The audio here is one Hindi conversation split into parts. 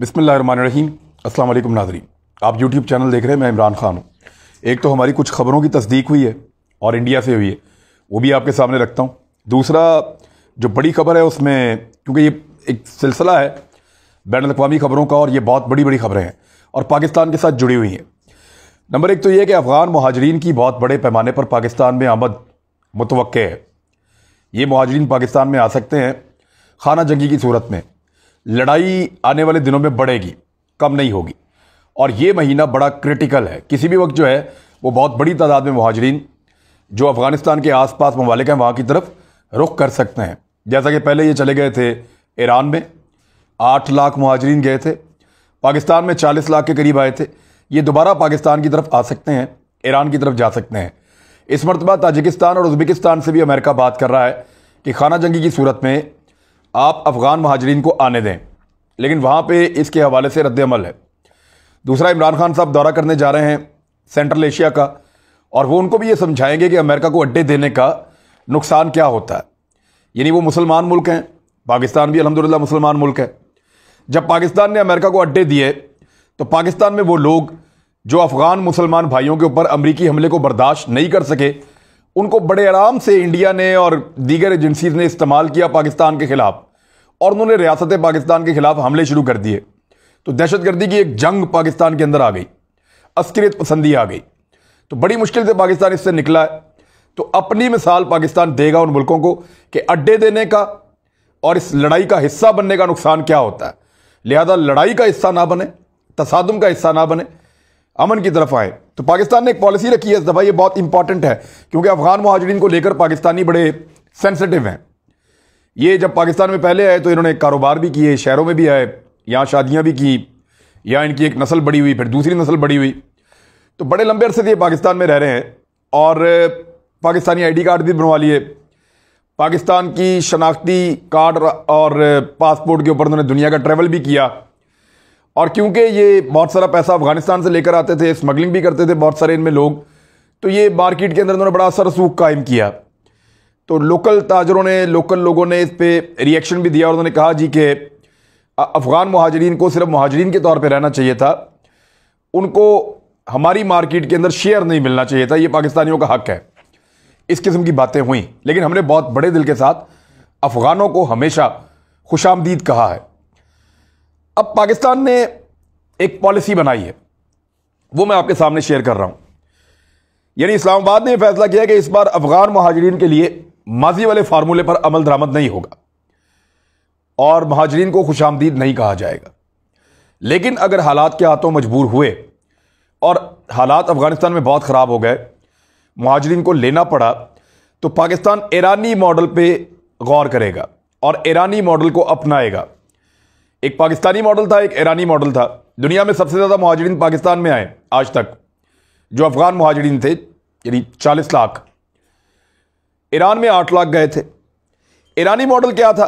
बिस्मिल्लाहिर्रहमानिर्रहीम। अस्सलाम वालेकुम नाज़रीन, आप यूट्यूब चैनल देख रहे हैं। मैं इमरान खान हूँ। एक तो हमारी कुछ खबरों की तस्दीक हुई है और इंडिया से हुई है, वो भी आपके सामने रखता हूँ। दूसरा जो बड़ी खबर है उसमें, क्योंकि ये एक सिलसिला है बैनुल-अक़वामी खबरों का और ये बहुत बड़ी बड़ी खबरें हैं और पाकिस्तान के साथ जुड़ी हुई हैं। नंबर एक तो ये कि अफ़गान मुहाजिरीन की बहुत बड़े पैमाने पर पाकिस्तान में आमद मुतवक्के है। ये मुहाजिरीन पाकिस्तान में आ सकते हैं खाना जंगी की सूरत में। लड़ाई आने वाले दिनों में बढ़ेगी, कम नहीं होगी, और ये महीना बड़ा क्रिटिकल है। किसी भी वक्त जो है वो बहुत बड़ी तादाद में मुहाजिरीन जो अफ़गानिस्तान के आसपास ममालिक हैं वहाँ की तरफ रुख कर सकते हैं। जैसा कि पहले ये चले गए थे ईरान में, 8 लाख मुहाजिरीन गए थे। पाकिस्तान में 40 लाख के करीब आए थे। ये दोबारा पाकिस्तान की तरफ आ सकते हैं, ईरान की तरफ जा सकते हैं। इस मरतबा ताजिकिस्तान और उज़्बेकिस्तान से भी अमेरिका बात कर रहा है कि खाना जंगी की सूरत में आप अफ़गान मुहाजिरीन को आने दें, लेकिन वहाँ पे इसके हवाले से रद्द-ए-अमल है। दूसरा, इमरान खान साहब दौरा करने जा रहे हैं सेंट्रल एशिया का, और वो उनको भी ये समझाएंगे कि अमेरिका को अड्डे देने का नुकसान क्या होता है। यानी वो मुसलमान मुल्क हैं, पाकिस्तान भी अल्हम्दुलिल्लाह मुसलमान मुल्क है। जब पाकिस्तान ने अमेरिका को अड्डे दिए तो पाकिस्तान में वो लोग जो अफ़गान मुसलमान भाइयों के ऊपर अमरीकी हमले को बर्दाश्त नहीं कर सके, उनको बड़े आराम से इंडिया ने और दीगर एजेंसीज ने इस्तेमाल किया पाकिस्तान के खिलाफ, और उन्होंने रियासत पाकिस्तान के खिलाफ हमले शुरू कर दिए। तो दहशतगर्दी की एक जंग पाकिस्तान के अंदर आ गई, अस्करियत पसंदी आ गई। तो बड़ी मुश्किल से पाकिस्तान इससे निकला है। तो अपनी मिसाल पाकिस्तान देगा उन मुल्कों को कि अड्डे देने का और इस लड़ाई का हिस्सा बनने का नुकसान क्या होता है। लिहाजा लड़ाई का हिस्सा ना बने, तसादुम का हिस्सा ना बने, अमन की तरफ आए। तो पाकिस्तान ने एक पॉलिसी रखी है इस दफ़ा, ये बहुत इंपॉर्टेंट है, क्योंकि अफ़गान मुहाजिरीन को लेकर पाकिस्तानी बड़े सेंसिटिव हैं। ये जब पाकिस्तान में पहले आए तो इन्होंने कारोबार भी किए, शहरों में भी आए, यहाँ शादियाँ भी की, यहाँ इनकी एक नस्ल बड़ी हुई, फिर दूसरी नस्ल बड़ी हुई। तो बड़े लंबे अरसे से ये पाकिस्तान में रह रहे हैं और पाकिस्तानी ID कार्ड भी बनवा लिए, पाकिस्तान की शनाख्ती कार्ड और पासपोर्ट के ऊपर उन्होंने दुनिया का ट्रैवल भी किया। और क्योंकि ये बहुत सारा पैसा अफगानिस्तान से लेकर आते थे, स्मगलिंग भी करते थे बहुत सारे इनमें लोग, तो ये मार्केट के अंदर उन्होंने बड़ा असर रसूख कायम किया। तो लोकल ताजरों ने, लोकल लोगों ने इस पर रिएक्शन भी दिया और उन्होंने कहा जी कि अफ़गान मुहाजिरीन को सिर्फ मुहाजिरीन के तौर पर रहना चाहिए था, उनको हमारी मार्केट के अंदर शेयर नहीं मिलना चाहिए था, ये पाकिस्तानियों का हक है। इस किस्म की बातें हुई, लेकिन हमने बहुत बड़े दिल के साथ अफ़गानों को हमेशा खुशामदीद कहा है। अब पाकिस्तान ने एक पॉलिसी बनाई है, वो मैं आपके सामने शेयर कर रहा हूं। यानी इस्लामाबाद ने फैसला किया कि इस बार अफ़गान मुहाजिरीन के लिए माजी वाले फार्मूले पर अमल दरामद नहीं होगा और मुहाजिरीन को खुशामदीद नहीं कहा जाएगा। लेकिन अगर हालात के हाथों मजबूर हुए और हालात अफगानिस्तान में बहुत ख़राब हो गए, मुहाजिरीन को लेना पड़ा, तो पाकिस्तान ईरानी मॉडल पे गौर करेगा और ईरानी मॉडल को अपनाएगा। एक पाकिस्तानी मॉडल था, एक ईरानी मॉडल था। दुनिया में सबसे ज़्यादा मुहाजिरीन पाकिस्तान में आए आज तक, जो अफ़गान मुहाजिरीन थे, यानी 40 लाख। ईरान में 8 लाख गए थे। ईरानी मॉडल क्या था,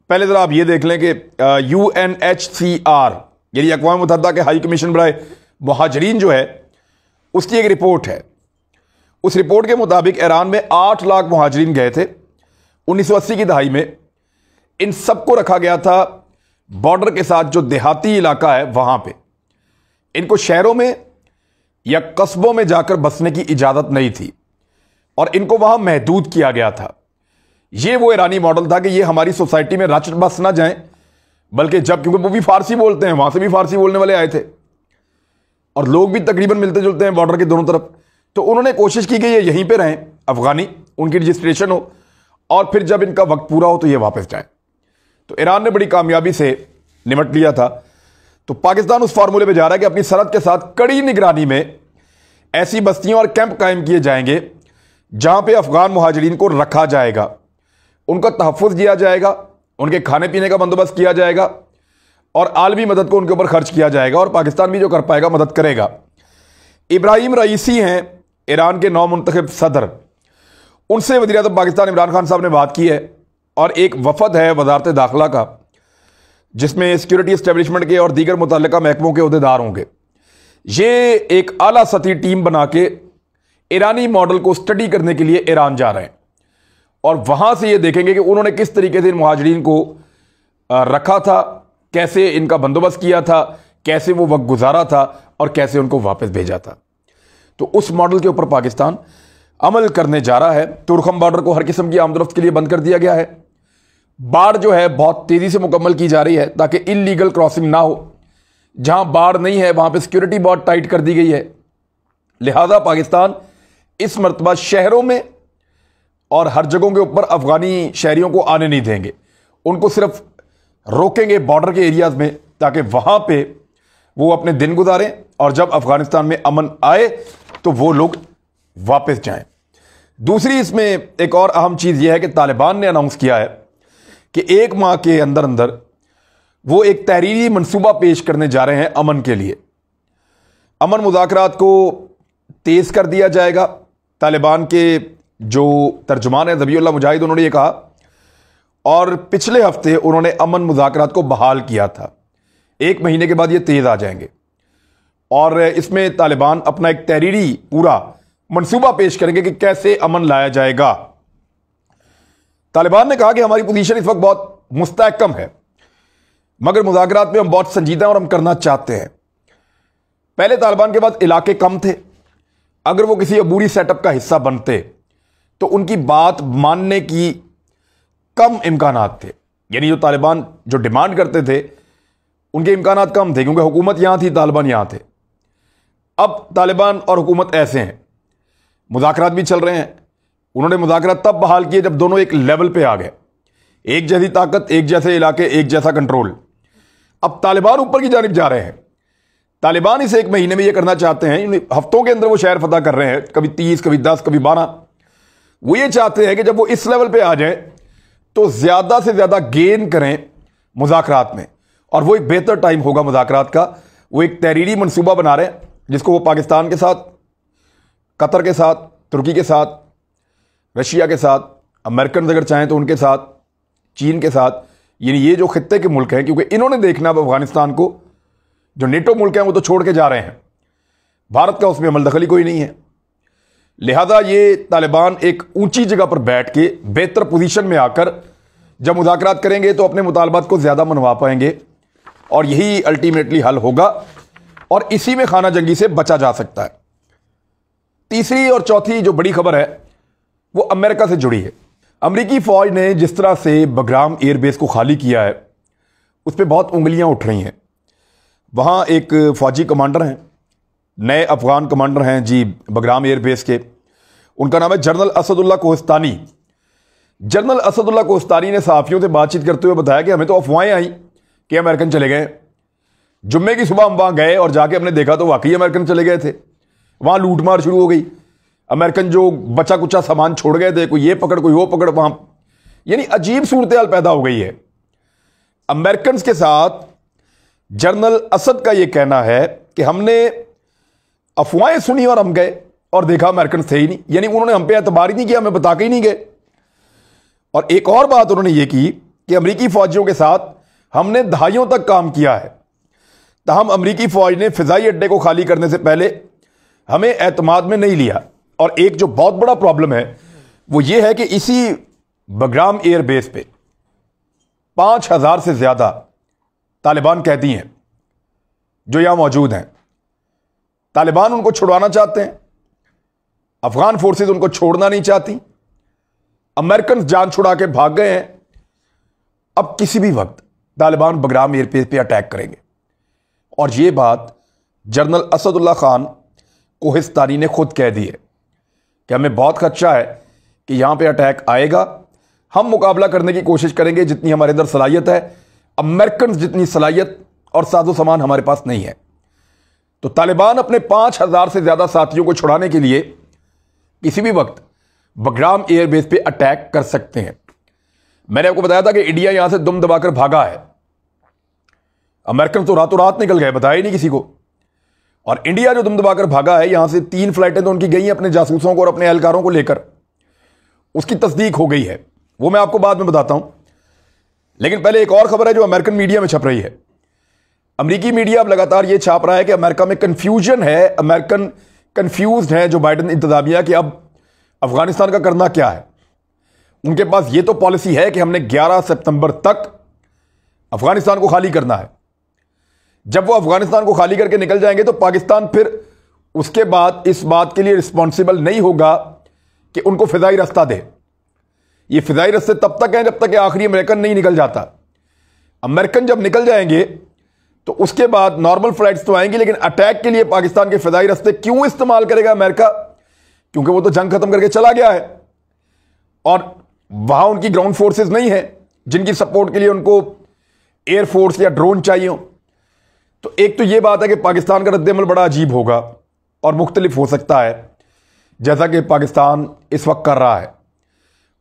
पहले ज़रा आप ये देख लें कि UNHCR यानी अक़वाम मुत्तहिदा के हाई कमीशन बराए मुहाजिरीन जो है, उसकी एक रिपोर्ट है। उस रिपोर्ट के मुताबिक ईरान में 8 लाख मुहाजिरीन गए थे 1980 की दहाई में। इन सबको रखा गया था बॉर्डर के साथ जो देहाती इलाका है वहां पे। इनको शहरों में या कस्बों में जाकर बसने की इजाजत नहीं थी और इनको वहां महदूद किया गया था। यह वो ईरानी मॉडल था कि ये हमारी सोसाइटी में रच बस ना जाएं, बल्कि जब, क्योंकि वो भी फारसी बोलते हैं, वहां से भी फारसी बोलने वाले आए थे और लोग भी तकरीबन मिलते जुलते हैं बॉर्डर के दोनों तरफ। तो उन्होंने कोशिश की कि ये यहीं पे रहें, अफगानी, उनकी रजिस्ट्रेशन हो और फिर जब इनका वक्त पूरा हो तो ये वापस जाएं। तो ईरान ने बड़ी कामयाबी से निमट लिया था। तो पाकिस्तान उस फार्मूले पे जा रहा है कि अपनी सरहद के साथ कड़ी निगरानी में ऐसी बस्तियां और कैंप कायम किए जाएंगे जहां पे अफगान मुहाजिरीन को रखा जाएगा, उनका तहफ़्फ़ुज़ किया जाएगा, उनके खाने पीने का बंदोबस्त किया जाएगा और आलमी मदद को उनके ऊपर खर्च किया जाएगा और पाकिस्तान भी जो कर पाएगा मदद करेगा। इब्राहिम रईसी हैं ईरान के नौ मुंतखब सदर, उनसे वज़ीर-ए-आज़म पाकिस्तान इमरान खान साहब ने बात की है और एक वफद है वज़ारत दाखिला का, जिसमें सिक्योरिटी एस्टेब्लिशमेंट के और दीगर मुतल्लिका महकमों के अहदेदार होंगे। ये एक आला सतही टीम बना के ईरानी मॉडल को स्टडी करने के लिए ईरान जा रहे हैं और वहाँ से ये देखेंगे कि उन्होंने किस तरीके से इन मुहाजिरीन को रखा था, कैसे इनका बंदोबस्त किया था, कैसे वो वक्त गुजारा था और कैसे उनको वापस भेजा था। तो उस मॉडल के ऊपर पाकिस्तान अमल करने जा रहा है। तुर्खम बॉर्डर को हर किस्म की आमदरफ्त के लिए बंद कर दिया गया है। बाढ़ जो है बहुत तेजी से मुकम्मल की जा रही है ताकि इलीगल क्रॉसिंग ना हो। जहां बाढ़ नहीं है वहां पे सिक्योरिटी बहुत टाइट कर दी गई है। लिहाजा पाकिस्तान इस मरतबा शहरों में और हर जगहों के ऊपर अफगानी शहरियों को आने नहीं देंगे। उनको सिर्फ रोकेंगे बॉर्डर के एरियाज में ताकि वहां पे वो अपने दिन गुजारें और जब अफगानिस्तान में अमन आए तो वो लोग वापस जाएं। दूसरी इसमें एक और अहम चीज़ यह है कि तालिबान ने अनाउंस किया है कि 1 माह के अंदर अंदर वो एक तहरीरी मंसूबा पेश करने जा रहे हैं अमन के लिए। अमन मुज़ाकरात को तेज़ कर दिया जाएगा। तालिबान के जो तर्जुमान है ज़बीहुल्लाह मुजाहिद, उन्होंने ये कहा और पिछले हफ्ते उन्होंने अमन मुज़ाकरात को बहाल किया था। 1 महीने के बाद ये तेज़ आ जाएंगे और इसमें तालिबान अपना एक तहरीरी पूरा मंसूबा पेश करेंगे कि कैसे अमन लाया जाएगा। तालिबान ने कहा कि हमारी पोजीशन इस वक्त बहुत मुस्तहकम है, मगर मुज़ाकरात में हम बहुत संजीदा और हम करना चाहते हैं। पहले तालिबान के पास इलाके कम थे। अगर वो किसी अबूरी सेटअप का हिस्सा बनते तो उनकी बात मानने की कम इम्कानात थे। यानी जो तालिबान जो डिमांड करते थे उनके इम्कानात कम थे क्योंकि हुकूमत यहां थी, तालिबान यहां थे। अब तालिबान और हुकूमत ऐसे हैं, मुज़ाकरात भी चल रहे हैं। उन्होंने मुज़ाकरात तब बहाल किए जब दोनों एक लेवल पे आ गए, एक जैसी ताकत, एक जैसे इलाके, एक जैसा कंट्रोल। अब तालिबान ऊपर की जानिब जा रहे हैं। तालिबान इस 1 महीने में ये करना चाहते हैं, हफ्तों के अंदर वो शहर फतह कर रहे हैं, कभी 30, कभी 10, कभी 12। वो ये चाहते हैं कि जब वो इस लेवल पे आ जाए तो ज़्यादा से ज़्यादा गेन करें मुज़ाकरात में, और वो एक बेहतर टाइम होगा मुज़ाकरात का। वो एक तहरीरी मंसूबा बना रहे हैं जिसको वो पाकिस्तान के साथ, कतर के साथ, तुर्की के साथ, रशिया के साथ, अमेरिकन अगर चाहें तो उनके साथ, चीन के साथ, यानी ये जो खित्ते के मुल्क हैं, क्योंकि इन्होंने देखना अब अफगानिस्तान को, जो नेटो मुल्क हैं वो तो छोड़ के जा रहे हैं, भारत का उसमें अमल दखली कोई नहीं है। लिहाजा ये तालिबान एक ऊंची जगह पर बैठ के बेहतर पोजीशन में आकर जब मुज़ाकरात करेंगे तो अपने मुतालबात को ज़्यादा मनवा पाएंगे और यही अल्टीमेटली हल होगा और इसी में खाना जंगी से बचा जा सकता है। तीसरी और चौथी जो बड़ी खबर है वो अमेरिका से जुड़ी है। अमेरिकी फ़ौज ने जिस तरह से बगराम एयरबेस को खाली किया है उस पर बहुत उंगलियां उठ रही हैं। वहाँ एक फ़ौजी कमांडर हैं, नए अफ़गान कमांडर हैं जी बगराम एयरबेस के, उनका नाम है जनरल असदुल्ला कोहिस्तानी। जनरल असदुल्ला कोहिस्तानी ने सहाफ़ियों से बातचीत करते हुए बताया कि हमें तो अफवाहें आई कि अमेरिकन चले गए। जुम्मे की सुबह हम वहाँ गए और जाके हमने देखा तो वाकई अमेरिकन चले गए थे। वहाँ लूटमार शुरू हो गई। अमेरिकन जो बचा कुचा सामान छोड़ गए थे, कोई ये पकड़ कोई वो पकड़, वहाँ यानी अजीब सूरत हाल पैदा हो गई है। अमेरिकन के साथ जनरल असद का यह कहना है कि हमने अफवाहें सुनी और हम गए और देखा अमेरिकन थे ही नहीं, यानी उन्होंने हम पे एतबार ही नहीं किया, हमें बता के ही नहीं गए। और एक और बात उन्होंने ये की कि अमेरिकी फौजियों के साथ हमने दहाइयों तक काम किया है, ताहम अमेरिकी फौज ने फिजाई अड्डे को खाली करने से पहले हमें एतमाद में नहीं लिया। और एक जो बहुत बड़ा प्रॉब्लम है वो ये है कि इसी बगराम एयरबेस पे 5000 से ज्यादा तालिबान कैदी हैं जो यहां मौजूद हैं। तालिबान उनको छुड़वाना चाहते हैं, अफगान फोर्सेस उनको छोड़ना नहीं चाहती। अमेरिकन जान छुड़ा के भाग गए हैं। अब किसी भी वक्त तालिबान बगराम एयरबेस पे अटैक करेंगे और यह बात जनरल असदुल्ला खान कोहिस्तानी ने खुद कह दी है कि हमें बहुत खदशा है कि यहां पे अटैक आएगा। हम मुकाबला करने की कोशिश करेंगे जितनी हमारे अंदर सलाहियत है, अमेरिकन जितनी सलाहियत और साजो सामान हमारे पास नहीं है। तो तालिबान अपने 5000 से ज्यादा साथियों को छुड़ाने के लिए किसी भी वक्त बगराम एयरबेस पे अटैक कर सकते हैं। मैंने आपको बताया था कि इंडिया यहां से दुम दबाकर भागा है। अमेरिकन तो रातों रात निकल गए, बताया ही नहीं किसी को। और इंडिया जो दुम दबाकर भागा है, यहां से 3 फ्लाइटें तो उनकी गई हैं अपने जासूसों को और अपने एहलकारों को लेकर, उसकी तस्दीक हो गई है, वो मैं आपको बाद में बताता हूं। लेकिन पहले एक और खबर है जो अमेरिकन मीडिया में छप रही है। अमेरिकी मीडिया अब लगातार यह छाप रहा है कि अमेरिका में कंफ्यूजन है, अमेरिकन कंफ्यूज्ड है जो बाइडेन इंतजामिया कि अब अफगानिस्तान का करना क्या है। उनके पास यह तो पॉलिसी है कि हमने 11 सितंबर तक अफगानिस्तान को खाली करना है। जब वो अफगानिस्तान को खाली करके निकल जाएंगे तो पाकिस्तान फिर उसके बाद इस बात के लिए रिस्पॉन्सिबल नहीं होगा कि उनको फिजाई रास्ता दे। ये फिजाई रास्ते तब तक हैं जब तक कि आखिरी अमेरिकन नहीं निकल जाता। अमेरिकन जब निकल जाएंगे तो उसके बाद नॉर्मल फ्लाइट्स तो आएंगी, लेकिन अटैक के लिए पाकिस्तान के फिजाई रास्ते क्यों इस्तेमाल करेगा अमेरिका? क्योंकि वो तो जंग खत्म करके चला गया है और वहां उनकी ग्राउंड फोर्सेस नहीं है जिनकी सपोर्ट के लिए उनको एयरफोर्स या ड्रोन चाहिए हो। तो एक तो ये बात है कि पाकिस्तान का रद्द-ए-अमल बड़ा अजीब होगा और मुख्तलिफ हो सकता है, जैसा कि पाकिस्तान इस वक्त कर रहा है।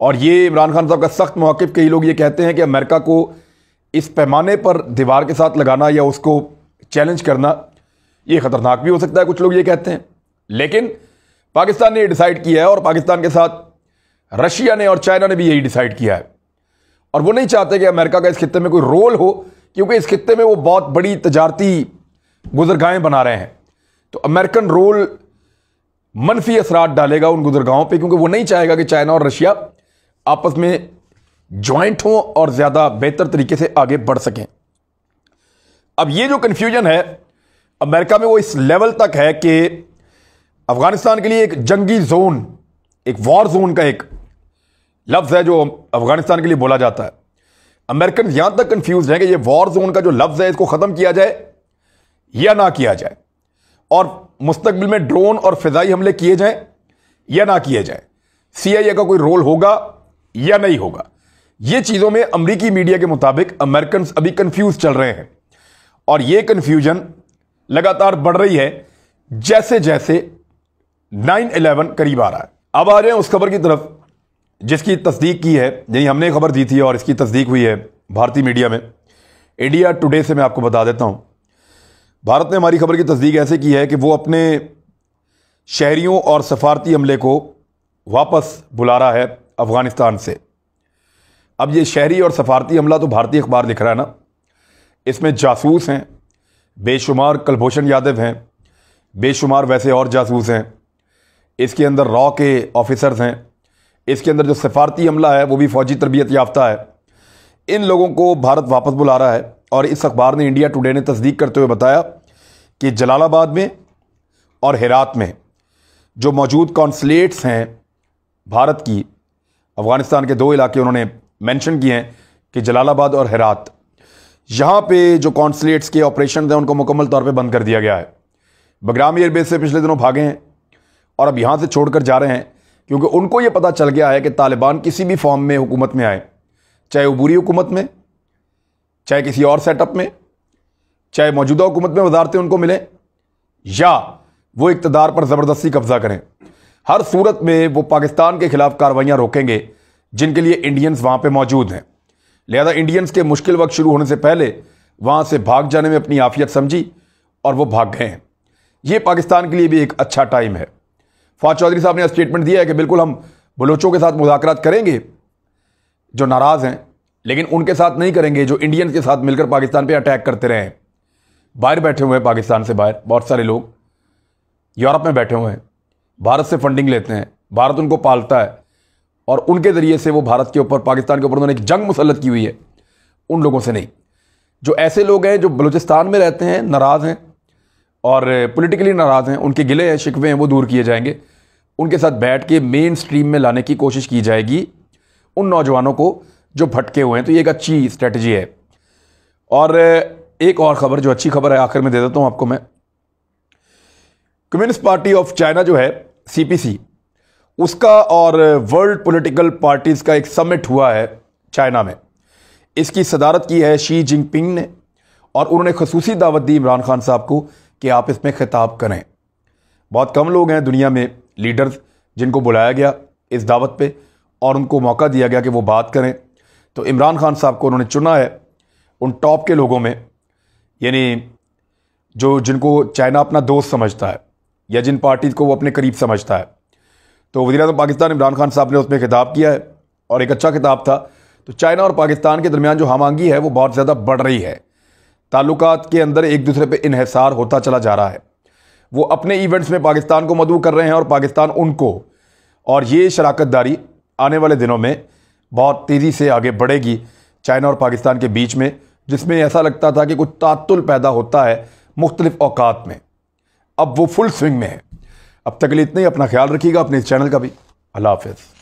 और ये इमरान खान साहब का सख्त मौक़िफ़, कई लोग ये कहते हैं कि अमेरिका को इस पैमाने पर दीवार के साथ लगाना या उसको चैलेंज करना ये ख़तरनाक भी हो सकता है, कुछ लोग ये कहते हैं। लेकिन पाकिस्तान ने ये डिसाइड किया है और पाकिस्तान के साथ रशिया ने और चाइना ने भी यही डिसाइड किया है और वो नहीं चाहते कि अमेरिका का इस खित्ते में कोई रोल हो, क्योंकि इस खित्ते में वो बहुत बड़ी तजारती गुजरगाहें बना रहे हैं। तो अमेरिकन रोल मनफी असरात डालेगा उन गुजरगाहों पे, क्योंकि वो नहीं चाहेगा कि चाइना और रशिया आपस में ज्वाइंट हों और ज़्यादा बेहतर तरीके से आगे बढ़ सकें। अब ये जो कन्फ्यूजन है अमेरिका में वो इस लेवल तक है कि अफगानिस्तान के लिए एक जंगी जोन, एक वॉर जोन का एक लफ्ज़ है जो अफगानिस्तान के लिए बोला जाता है। अमेरिकन यहां तक कंफ्यूज है कि ये वॉर जोन का जो लफ्ज़ है इसको ख़त्म किया जाए या ना किया जाए, और मुस्तकबिल में ड्रोन और फ़िज़ाई हमले किए जाएं या ना किए जाएं, CIA का कोई रोल होगा या नहीं होगा। ये चीज़ों में अमरीकी मीडिया के मुताबिक अमेरिकन अभी कंफ्यूज चल रहे हैं और ये कंफ्यूजन लगातार बढ़ रही है जैसे जैसे 9/11 करीब आ रहा है। अब आ रहे हैं उस खबर की तरफ जिसकी तस्दीक की है, यही हमने खबर दी थी और इसकी तस्दीक हुई है भारतीय मीडिया में। इंडिया टुडे से मैं आपको बता देता हूं, भारत ने हमारी खबर की तस्दीक ऐसे की है कि वो अपने शहरियों और सफारती अमले को वापस बुला रहा है अफगानिस्तान से। अब ये शहरी और सफारती अमला तो भारतीय अखबार लिख रहा है ना, इसमें जासूस हैं बेशुमार, कुलभूषण यादव हैं, बेशुमार वैसे और जासूस हैं, इसके अंदर रॉ के ऑफिसर्स हैं, इसके अंदर जो सफारती अमला है वो भी फ़ौजी तरबियत याफ्ता है। इन लोगों को भारत वापस बुला रहा है और इस अखबार ने, इंडिया टुडे ने तस्दीक करते हुए बताया कि जलालाबाद में और हेरात में जो मौजूद कॉन्सुलेट्स हैं भारत की, अफ़गानिस्तान के 2 इलाके उन्होंने मेंशन किए हैं कि जलालाबाद और हेरात, यहाँ पे जो कॉन्सुलेट्स के ऑपरेशन हैं उनको मुकम्मल तौर पे बंद कर दिया गया है। बगराम एयरबेस से पिछले दिनों भागे हैं और अब यहाँ से छोड़कर जा रहे हैं, क्योंकि उनको ये पता चल गया है कि तालिबान किसी भी फॉर्म में हुकूमत में आए, चाहे उबूरी हुकूमत में, चाहे किसी और सेटअप में, चाहे मौजूदा हुकूमत में वजारतें उनको मिलें या वो इक़्तिदार पर ज़बरदस्ती कब्जा करें, हर सूरत में वो पाकिस्तान के खिलाफ कार्रवाइयाँ रोकेंगे जिनके लिए इंडियंस वहाँ पे मौजूद हैं। लिहाजा इंडियंस के मुश्किल वक्त शुरू होने से पहले वहाँ से भाग जाने में अपनी आफियत समझी और वो भाग गए हैं। ये पाकिस्तान के लिए भी एक अच्छा टाइम है। फवाद चौधरी साहब ने स्टेटमेंट दिया है कि बिल्कुल हम बलोचों के साथ मुज़ाकरात करेंगे जो नाराज़ हैं, लेकिन उनके साथ नहीं करेंगे जो इंडियंस के साथ मिलकर पाकिस्तान पे अटैक करते रहे हैं। बाहर बैठे हुए हैं पाकिस्तान से बाहर बहुत सारे लोग, यूरोप में बैठे हुए हैं, भारत से फंडिंग लेते हैं, भारत उनको पालता है और उनके ज़रिए से वो भारत के ऊपर, पाकिस्तान के ऊपर उन्होंने एक जंग मुसल्लत की हुई है। उन लोगों से नहीं, जो ऐसे लोग हैं जो बलूचिस्तान में रहते हैं, नाराज़ हैं और पॉलिटिकली नाराज़ हैं, उनके गिले हैं, शिकवे हैं, वो दूर किए जाएंगे। उनके साथ बैठ के मेन स्ट्रीम में लाने की कोशिश की जाएगी उन नौजवानों को जो भटके हुए हैं। तो ये एक अच्छी स्ट्रेटजी है। और एक और ख़बर जो अच्छी खबर है आखिर में दे देता हूँ आपको मैं। कम्युनिस्ट पार्टी ऑफ चाइना जो है CPC, उसका और वर्ल्ड पॉलिटिकल पार्टीज़ का एक समिट हुआ है चाइना में। इसकी सदारत की है शी जिनपिंग ने और उन्होंने खसूसी दावत दी इमरान खान साहब को कि आप इसमें खिताब करें। बहुत कम लोग हैं दुनिया में लीडर्स जिनको बुलाया गया इस दावत पे और उनको मौका दिया गया कि वो बात करें। तो इमरान खान साहब को उन्होंने चुना है उन टॉप के लोगों में, यानी जिनको चाइना अपना दोस्त समझता है या जिन पार्टीज़ को वो अपने करीब समझता है। तो वज़ीर-ए-आज़म पाकिस्तान इमरान खान साहब ने उसमें खिताब किया है और एक अच्छा खिताब था। तो चाइना और पाकिस्तान के दरमियान जो हमआहंगी है वो बहुत ज़्यादा बढ़ रही है। ताल्लुकात के अंदर एक दूसरे पे इन्हिसार होता चला जा रहा है। वो अपने इवेंट्स में पाकिस्तान को मदऊ कर रहे हैं और पाकिस्तान उनको, और ये शराकतदारी आने वाले दिनों में बहुत तेज़ी से आगे बढ़ेगी चाइना और पाकिस्तान के बीच में, जिसमें ऐसा लगता था कि कुछ तातुल पैदा होता है मुख्तलिफ औकात में, अब वो फुल स्विंग में है। अब तक के लिए इतना ही। अपना ख्याल रखिएगा, अपने इस चैनल का भी। अल्लाह हाफ़िज़।